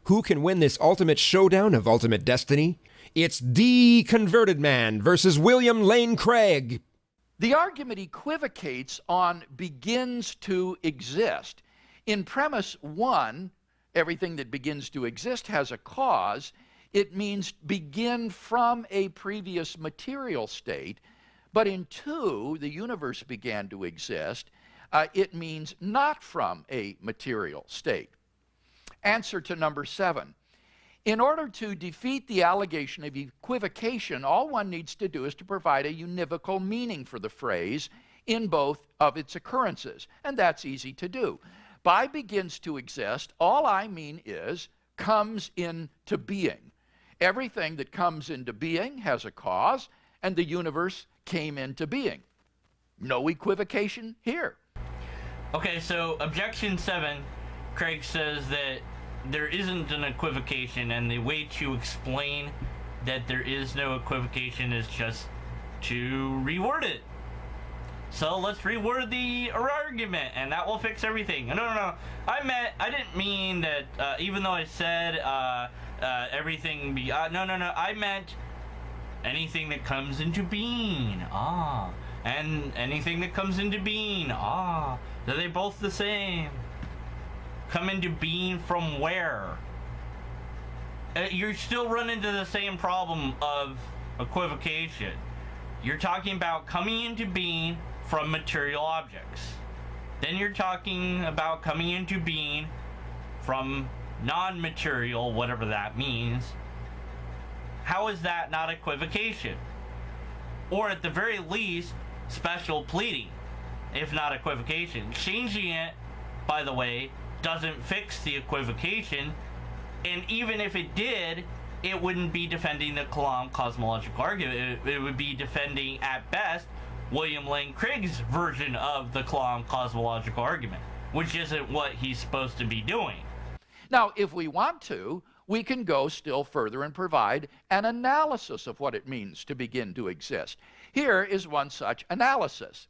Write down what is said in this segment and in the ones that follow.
Who can win this ultimate showdown of ultimate destiny? It's Deconverted Man versus William Lane Craig. The argument equivocates on begins to exist. In premise 1, everything that begins to exist has a cause. It means begin from a previous material state. But in 2, the universe began to exist. It means not from a material state. Answer to number 7. In order to defeat the allegation of equivocation, all one needs to do is to provide a univocal meaning for the phrase in both of its occurrences. And that's easy to do. By begins to exist, all I mean is comes into being. Everything that comes into being has a cause, and the universe came into being. No equivocation here. Okay, so objection 7, Craig says that there isn't an equivocation, and the way to explain that there is no equivocation is just to reword it. So let's reword the argument, and that will fix everything. No. I didn't mean that, even though I said everything be... no. I meant anything that comes into being. And anything that comes into being. Are they both the same? Come into being from where? You're still running into the same problem of equivocation. You're talking about coming into being from material objects. Then you're talking about coming into being from non-material, whatever that means. How is that not equivocation? Or at the very least, special pleading, if not equivocation. Changing it, by the way, doesn't fix the equivocation, and even if it did, it wouldn't be defending the Kalam cosmological argument. It would be defending, at best, William Lane Craig's version of the Kalam cosmological argument, which isn't what he's supposed to be doing. Now, if we want to, we can go still further and provide an analysis of what it means to begin to exist. Here is one such analysis.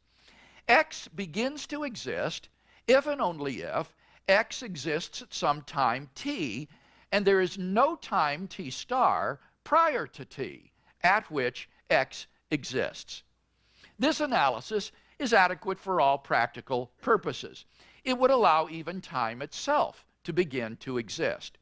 X begins to exist if and only if X exists at some time t, and there is no time t star prior to t, at which X exists. This analysis is adequate for all practical purposes. It would allow even time itself to begin to exist.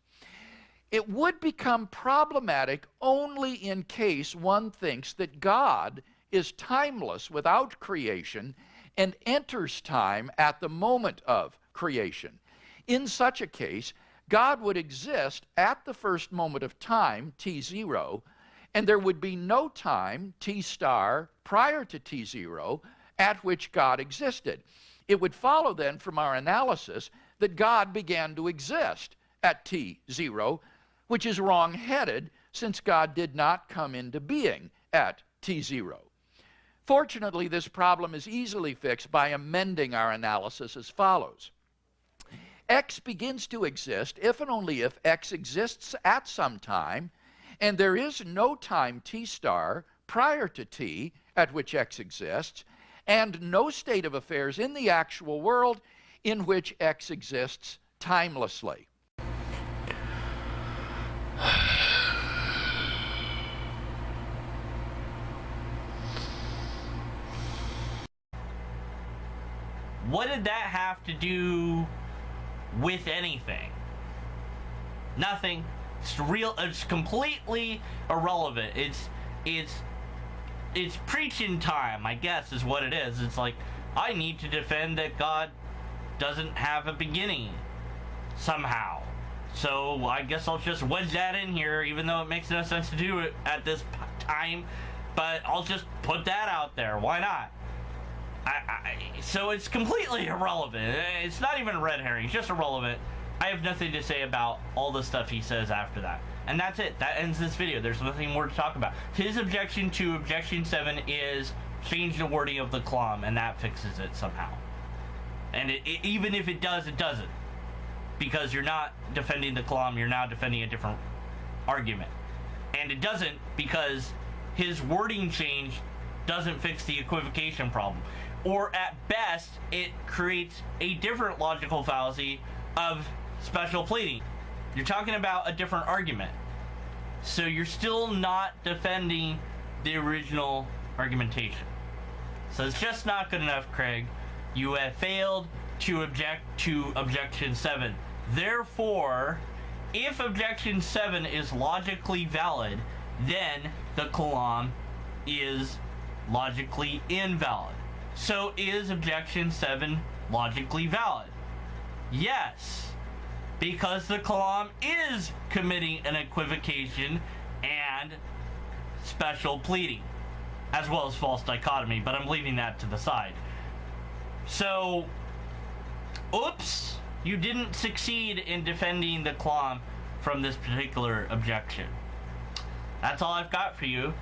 It would become problematic only in case one thinks that God is timeless without creation and enters time at the moment of creation. In such a case, God would exist at the first moment of time, t0, and there would be no time, t star, prior to t0, at which God existed. It would follow then from our analysis that God began to exist at t0, which is wrong-headed since God did not come into being at t0. Fortunately, this problem is easily fixed by amending our analysis as follows. X begins to exist if and only if X exists at some time, and there is no time t star prior to t at which X exists, and no state of affairs in the actual world in which X exists timelessly. What did that have to do with anything? Nothing. It's completely irrelevant. It's preaching time, I guess, is what it is. It's like, I need to defend that God doesn't have a beginning somehow. So I guess I'll just wedge that in here, even though it makes no sense to do it at this time. But I'll just put that out there. Why not? So it's completely irrelevant. It's not even a red herring. It's just irrelevant. I have nothing to say about all the stuff he says after that. And that's it. That ends this video. There's nothing more to talk about. His objection to objection 7 is change the wording of the Kalam, and that fixes it somehow. And even if it does, it doesn't. Because you're not defending the Kalam, you're now defending a different argument. And it doesn't because his wording change doesn't fix the equivocation problem. Or at best, it creates a different logical fallacy of special pleading. You're talking about a different argument. So you're still not defending the original argumentation. So it's just not good enough, Craig. You have failed to object to objection 7. Therefore, if objection 7 is logically valid, then the kalam is logically invalid. So is objection 7 logically valid? Yes, because the kalam is committing an equivocation and special pleading, as well as false dichotomy, but I'm leaving that to the side. So, oops, you didn't succeed in defending the kalam from this particular objection. That's all I've got for you.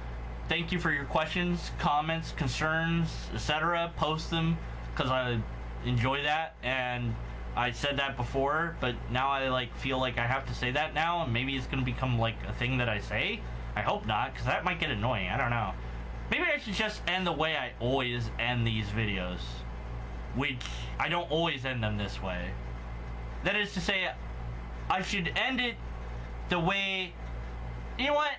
Thank you for your questions, comments, concerns, etc. Post them, because I enjoy that, and I said that before, but now I feel like I have to say that now, and maybe it's going to become like a thing that I say. I hope not, because that might get annoying. I don't know. Maybe I should just end the way I always end these videos, which I don't always end them this way. That is to say, I should end it the way, you know what?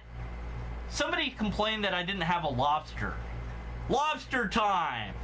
Somebody complained that I didn't have a lobster. Lobster time!